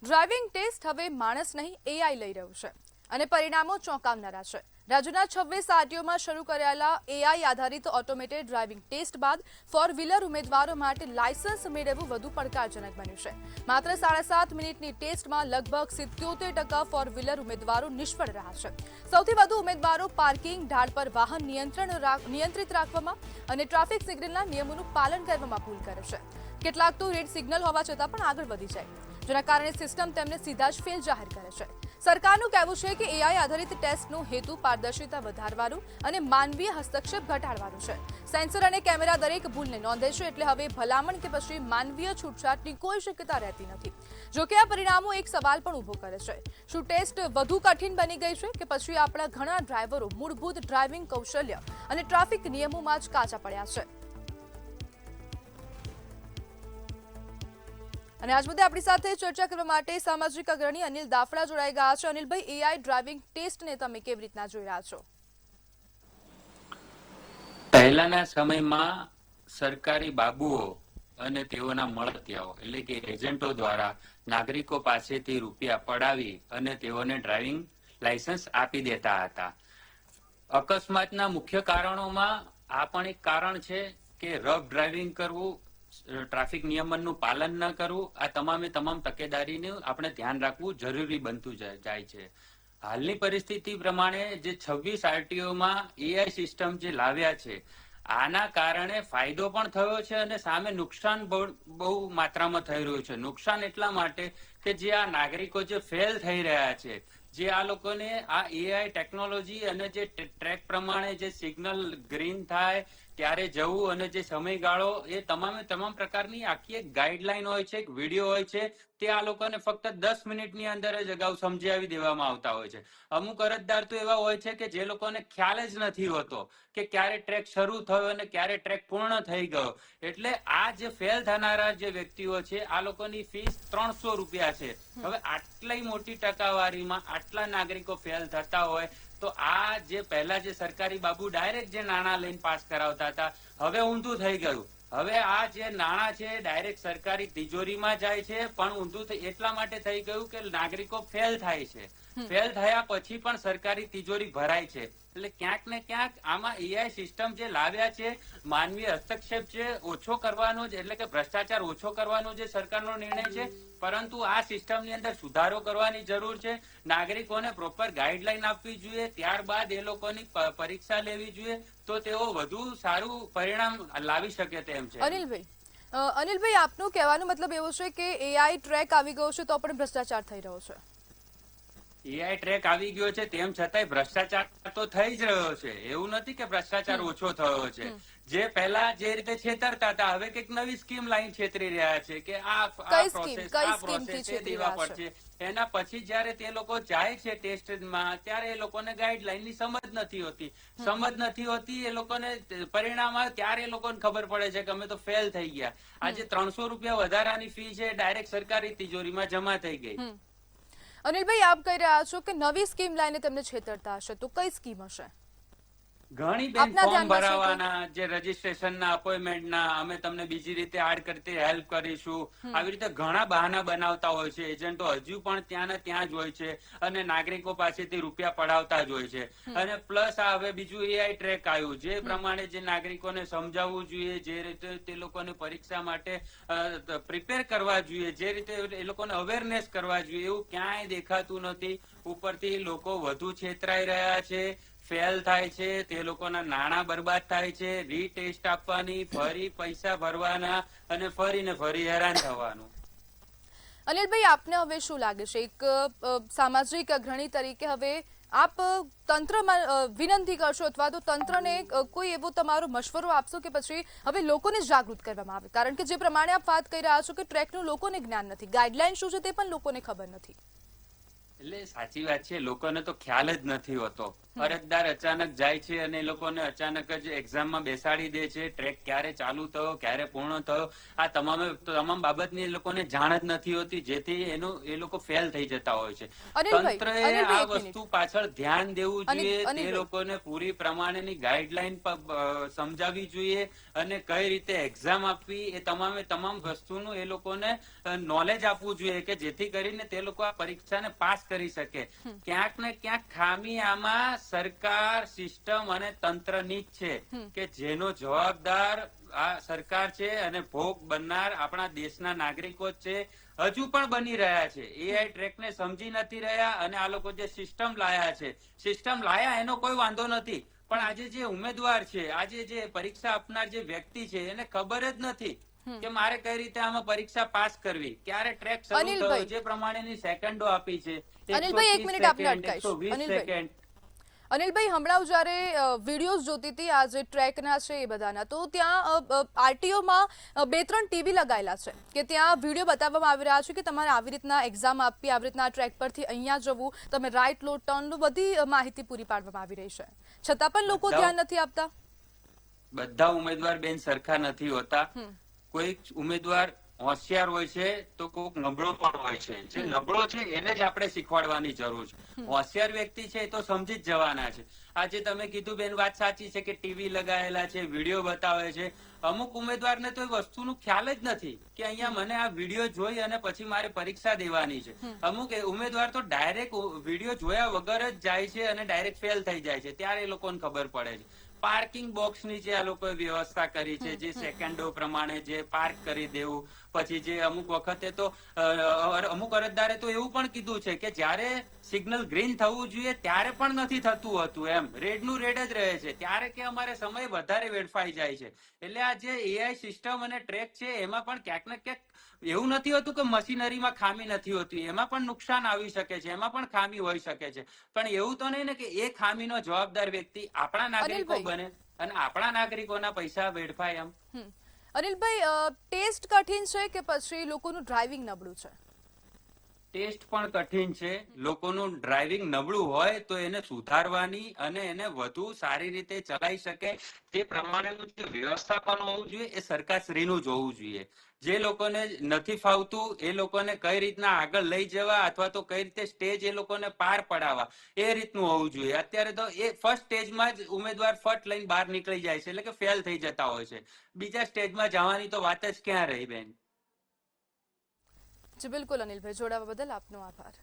Driving test હવે માણસ નહીં એઆઈ લઈ રહ્યું છે અને પરિણામો ચોંકાવનારા છે। રાજ્યના 26 આરટીઓમાં શરૂ કરાયેલા એઆઈ આધારિત ઓટોમેટેડ ડ્રાઇવિંગ ટેસ્ટ બાદ ફોર વ્હીલર ઉમેદવારો માટે લાયસન્સ મેળવવું વધુ પડકારજનક બન્યું છે। માત્ર 7.5 મિનિટની ટેસ્ટમાં લગભગ 77% ફોર વ્હીલર ઉમેદવારો નિષ્ફળ રહ્યા છે। સૌથી વધુ ઉમેદવારો પાર્કિંગ, ઢાળ પર વાહન નિયંત્રિત રાખવામાં અને ટ્રાફિક સિગ્નલના નિયમોનું પાલન કરવામાં ભૂલ કરે છે। કેટલાક તો રેડ સિગ્નલ હોવા છતાં પણ આગળ વધી જાય, જેના કારણે સિસ્ટમ તેમને સીધા જ ફેલ જાહેર કરે છે। સરકારનું કહેવું છે કે એઆઈ આધારિત ટેસ્ટનો હેતુ પારદર્શિતા વધારવાનું અને માનવીય હસ્તક્ષેપ ઘટાડવાનું છે। સેન્સર અને કેમેરા દરેક ભૂલને નોંધે છે, એટલે હવે ભલામણ કે પછી માનવીય છૂટછાટની કોઈ શક્યતા રહેતી નથી। જોકે આ પરિણામો એક સવાલ પણ ઊભો કરે છે, શું ટેસ્ટ વધુ કઠિન બની ગઈ છે કે પછી આપણા ઘણા ડ્રાઈવરો મૂળભૂત ડ્રાઇવિંગ કૌશલ્ય અને ટ્રાફિક નિયમોમાં જ કાચા પડ્યા છે? અને આજ મુદ્દે આપણી સાથે ચર્ચા કરવા માટે સામાજિક અગ્રણી અનિલ દાફડા જોડાઈ ગયા છે। અનિલભાઈ, એઆઈ ડ્રાઇવિંગ ટેસ્ટને તમે કેવી રીતના જોઈ રહ્યા છો? પહેલાના સમયમાં સરકારી બાબુઓ અને તેઓના મળતિયાઓ એટલે કે એજન્ટો દ્વારા નાગરિકો પાસેથી રૂપિયા પડાવી અને તેઓને ડ્રાઇવિંગ લાયસન્સ આપી દેતા હતા। અકસ્માતના મુખ્ય કારણોમાં આ પણ એક કારણ છે કે રફ ડ્રાઇવિંગ કરવું, ટ્રાફિક નિયમનનું પાલન ન કરવું, આ તમામ તકેદારીનું આપણે ધ્યાન રાખવું જરૂરી બનતું જાય છે। હાલની પરિસ્થિતિ પ્રમાણે જે 26 આરટીઓમાં એઆઈ સિસ્ટમ જે લાવ્યા છે, આના કારણે ફાયદો પણ થયો છે અને સામે નુકસાન બહુ માત્રામાં થઈ રહ્યું છે। નુકસાન એટલા માટે કે જે આ નાગરિકો જે ફેલ થઈ રહ્યા છે, જે આ લોકોને આ એઆઈ ટેકનોલોજી અને જે ટ્રેક પ્રમાણે જે સિગ્નલ ગ્રીન થાય ત્યારે જવું અને જે સમયગાળો, એ તમામ પ્રકારની આખી એક ગાઈડલાઈન હોય છે, એક વિડીયો હોય છે, તે આ લોકોને ફક્ત 10 મિનિટની અંદર જ અગાઉ સમજાવી દેવામાં આવતા હોય છે। અમુક અરજદાર તો એવા હોય છે કે જે લોકોને ખ્યાલ જ નથી હોતો કે ક્યારે ટ્રેક શરૂ થયો અને ક્યારે ટ્રેક પૂર્ણ થઈ ગયો। એટલે આ જે ફેલ થનારા જે વ્યક્તિઓ છે, આ લોકોની ફીસ 300 રૂપિયા છે। હવે આટલી મોટી ટકાવારીમાં આટલા નાગરિકો ફેલ થતા હોય તો આ જે પહેલા જે સરકારી બાબુ ડાયરેક્ટ જે નાણાં લઈને પાસ કરાવતા હતા, હવે ઊંધું થઈ ગયું। હવે આ જે નાણાં છે ડાયરેક્ટ સરકારી તિજોરીમાં જાય છે, પણ ઊંધું એટલા માટે થઈ ગયું કે નાગરિકો ફેલ થાય છે। ફેલ થયા પછી પણ સરકારી તિજોરી ભરાય છે। એટલે ક્યાંક ને ક્યાંક આમાં એઆઈ સિસ્ટમ જે લાવ્યા છે, માનવીય હસ્તક્ષેપ છે ઓછો કરવાનો જ, એટલે કે ભ્રષ્ટાચાર ઓછો કરવાનો જે સરકારનો નિર્ણય છે, પરંતુ આ સિસ્ટમની અંદર સુધારો કરવાની જરૂર છે। નાગરિકોને પ્રોપર ગાઈડલાઈન આપવી જોઈએ, ત્યારબાદ એ લોકોની પરીક્ષા લેવી જોઈએ, તો તેઓ વધુ સારું પરિણામ લાવી શકે તેમ છે। અનિલભાઈ, આપનું કહેવાનો મતલબ એવો છે કે એઆઈ ટ્રેક આવી ગયો છે તો પણ ભ્રષ્ટાચાર થઈ રહ્યો છે? એઆઈ ટ્રેક આવી ગયો છે તેમ છતાંય ભ્રષ્ટાચાર તો થઈ જ રહ્યો છે। એવું નથી કે ભ્રષ્ટાચાર ઓછો થયો છે। જે પહેલા જે રીતે છેતરતા હતા, હવે કઈક નવી સ્કીમ લાઈન છેતરી રહ્યા છે કે આ પ્રોસેસ દેવા પડશે। એના પછી જયારે તે લોકો જાય છે ટેસ્ટમાં, ત્યારે એ લોકોને ગાઈડલાઈન ની સમજ નથી હોતી। એ લોકોને પરિણામ આવે ત્યારે એ લોકોને ખબર પડે છે કે અમે તો ફેલ થઈ ગયા। આજે 300 રૂપિયા વધારાની ફી છે, ડાયરેક્ટ સરકારી તિજોરીમાં જમા થઈ ગઈ। અનિલભાઈ, આપ કહી રહ્યા છો કે નવી સ્કીમ લાઈને તેમને છેતરતા હશે, તો કઈ સ્કીમ હશે? ઘણી બેન ફોર્મ ભરાવાના, જે રજીસ્ટ્રેશનના, અપોઇન્ટમેન્ટના, અમે તમને બીજી રીતે એડ કરતી હેલ્પ કરીશું, આવી રીતે ઘણા બહાના બનાવતા હોય છે એજન્ટો। હજુ પણ ત્યાં ને ત્યાં જ હોય છે અને નાગરિકો પાસેથી રૂપિયા પડાવતા જ હોય છે। અને પ્લસ આ હવે બીજું એઆઈ ટ્રેક આવ્યું, જે પ્રમાણે જે નાગરિકોને સમજાવવું જોઈએ, જે રીતે તે લોકોને પરીક્ષા માટે પ્રિપેર કરવા જોઈએ, જે રીતે એ લોકોને અવેરનેસ કરવા જોઈએ, એવું ક્યાંય દેખાતું નથી। ઉપરથી લોકો વધુ છેતરાઈ રહ્યા છે, ફેલ થાય છે, તે લોકોના નાણાં બરબાદ થાય છે, રીટેસ્ટ આપવાની, ફરી પૈસા ભરવાના અને ફરીને ફરી હેરાન થવાનું। અનિલભાઈ, આપને હવે શું લાગે છે, એક સામાજિક અગ્રણી તરીકે હવે આપ તંત્રમાં વિનંતી કરશો અથવા તો તંત્રને કોઈ એવો તમારો મશવરો આપશો કે પછી હવે લોકોને જાગૃત કરવામાં આવે? કારણ કે જે પ્રમાણે આપ વાત કરી રહ્યા છો કે ટ્રેકનું લોકોને જ્ઞાન નથી, ગાઈડલાઈન શું છે તે પણ લોકોને ખબર નથી। એટલે સાચી વાત છે, લોકોને તો ખ્યાલ જ નથી હોતો. અરજદાર અચાનક જાય છે અને એ લોકોને અચાનક જ એક્ઝામમાં બેસાડી દે છે. ટ્રેક ક્યારે ચાલુ થયો, ક્યારે પૂર્ણ થયો, આ તમામ બાબતની એ લોકોને જાણ જ નથી હોતી, જેથી એ લોકો ફેલ થઈ જતા હોય છે. તંત્રએ અનિલભાઈ આ એક મિનિટ. વસ્તુ પાછળ ધ્યાન દેવું જોઈએ, તે અનિલભાઈ, લોકોને પૂરી પ્રમાણેની ગાઈડલાઈન સમજાવવી જોઈએ અને કઈ રીતે એક્ઝામ આપવી એ તમામ વસ્તુનું એ લોકોને નોલેજ આપવું જોઈએ કે જેથી કરીને તે લોકો આ પરીક્ષાને પાસ કરી શકે. ક્યાંક ને ક્યાંક ખામી આમાં સરકાર, સિસ્ટમ અને તંત્રની જ છે કે જેનો જવાબદાર આ સરકાર છે અને ભોગ બનનાર આપણા દેશના નાગરિકો જ છે. હજુ પણ બની રહ્યા છે. એઆઈ ટ્રેકને સમજી નથી રહ્યા અને આ લોકો જે સિસ્ટમ લાયા એનો કોઈ વાંધો નથી, પણ આજે જે ઉમેદવાર છે, આજે જે પરીક્ષા આપનાર જે વ્યક્તિ છે એને ખબર જ નથી કે મારે કઈ રીતે આમાં પરીક્ષા પાસ કરવી, ક્યારે ટ્રેક શરૂ થયો, અનિલભાઈ, જે પ્રમાણેની સેકન્ડો આપી છે, અનિલભાઈ એક 130 મિનિટ આપને સેકન્ડ, અટકાઈશ. 120 સેકન્ડ. અનિલભાઈ, હમણાં હું જ્યારે વિડીયોઝ જોતી હતી આ જે ટ્રેકના છે એ બધાના, તો ત્યાં આરટીઓમાં 2-3 ટીવી લગાવેલા છે કે ત્યાં વિડીયો બતાવવામાં આવી રહ્યા છે કે તમારે આવી રીતના એક્ઝામ આપવી, આવી રીતના ટ્રેક પરથી અહીંયા જવું, તમે રાઈટ લો, ટર્ન લો, બધી માહિતી પૂરી પાડવામાં આવી રહી છે. છતાં પણ લોકો ધ્યાન નથી આપતા. બધા ઉમેદવાર બેન સરખા નથી હોતા. કોઈ ઉમેદવાર હોશિયાર હોય છે તો કોઈક નબળો પણ હોય છે. જે નબળો છે એને જ આપણે શીખવાડવાની જરૂર છે. હોશિયાર વ્યક્તિ છે એ તો સમજી જ જવાના છે. આજે તમે કીધું બેન, વાત સાચી છે કે ટીવી લગાવેલા છે, વિડીયો બતાવે છે. અમુક ઉમેદવારને તો એ વસ્તુનું ખ્યાલ જ નથી કે અહીંયા મને આ વિડીયો જોઈ અને પછી મારે પરીક્ષા દેવાની છે. અમુક ઉમેદવાર તો ડાયરેક્ટ વિડીયો જોયા વગર જ જાય છે અને ડાયરેક્ટ ફેલ થઈ જાય છે. ત્યારે એ લોકોને ખબર પડે છે. પાર્કિંગ બોક્સની જે આ લોકોએ વ્યવસ્થા કરી છે, જે સેકન્ડો પ્રમાણે જે પાર્ક કરી દેવું, પછી જે અમુક વખતે તો અમુક અરજદારે તો એવું પણ કીધું છે કે જ્યારે સિગ્નલ ગ્રીન થવું જોઈએ ત્યારે પણ નથી થતું હતું, એમ રેડ નું રેડ જ રહે છે, ત્યારે કે અમારે સમય વધારે વેડફાઈ જાય છે. એટલે આ જે એઆઈ સિસ્ટમ અને ટ્રેક છે એમાં પણ ક્યાંક ને ક્યાંક એવું નથી હોતું કે મશીનરીમાં ખામી નથી હોતી, એમાં પણ નુકસાન આવી શકે છે, એમાં પણ ખામી હોઈ શકે છે. પણ એવું તો નહીં ને કે એ ખામીનો જવાબદાર વ્યક્તિ આપણા નાગરિકો બને અને આપણા નાગરિકોના પૈસા વેડફાય એમ. અનિલભાઈ, ટેસ્ટ કઠિન છે કે પછી લોકોનું ડ્રાઇવિંગ નબળું છે? ટેસ્ટ પણ કઠિન છે. લોકોનું ડ્રાઇવિંગ નબળું હોય તો એને સુધારવાની અને એને વધુ સારી રીતે ચલાવી શકે તે પ્રમાણેનું જે વ્યવસ્થાપન હોવું જોઈએ એ સરકારશ્રીનું જ હોવું જોઈએ. જે લોકોને નથી ફાવતું એ લોકોને કઈ રીતના આગળ લઈ જવા અથવા તો કઈ રીતે સ્ટેજ એ લોકોને પાર પડાવવા એ રીતનું હોવું જોઈએ. અત્યારે તો એ ફર્સ્ટ સ્ટેજમાં જ ઉમેદવાર ફટ લઈને બહાર નીકળી જાય છે, એટલે કે ફેલ થઈ જતા હોય છે. બીજા સ્ટેજમાં જવાની તો વાત જ ક્યાં રહી બેન. જી બિલકુલ અનિલભાઈ, જોડાવા બદલ આપનો આભાર.